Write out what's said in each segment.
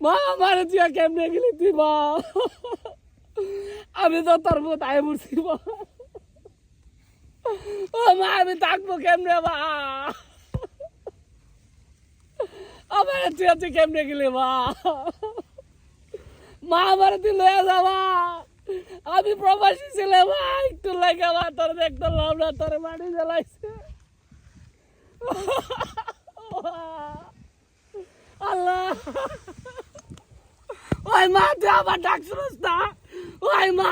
মা আমার তুই কেমনে গেলি তুই মা? আমি তো তোর মত আয় পড়ছি মা। ও মা আমি থাকবো কেমনে মা? আমার তুই কেমনে গেলি মা? মা আমার তুই লয়ে যাবা। আমি প্রবাসী ছেলে মা, একটু লাগে মা তোর দেখতে লাভ না, তোর মাটি জ্বালাইছে। আল্লাহ ওই মা তুই আমার ডাক শুনস না? ওই মা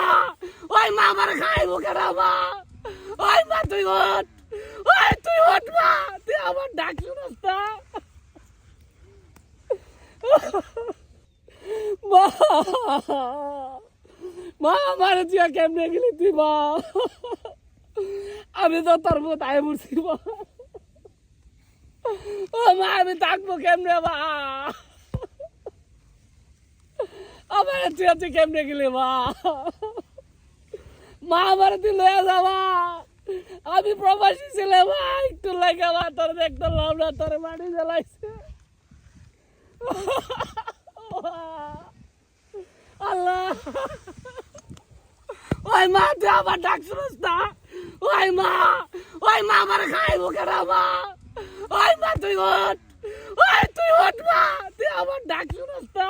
আমার খাইবো কেন মা? ওই মা তুই ওঠ, ওই তুই ওঠ মা, তুই আমার ডাক শুনস না? মা মা আমার তুই কেমনে গেলি তুই মা? আমি তো তোর মত আয় পড়ছি মা। ও মা আমি থাকবো কেমনে মা? আমার তুই কেমনে গেলি মা? মা আমার তুই লয়ে যাবা। আমি প্রবাসী ছেলে মা, একটু লাগে মা তোর দেখতে লাভ না, তোর মাটি জ্বালাইছে। আল্লাহ ওই মা তুই আমার ডাক শুনস না? ওই মা আমার খাইবো কেন মা? ওই মা তুই ওঠ, ওই তুই ওঠ মা, তুই আমার ডাক শুনস না?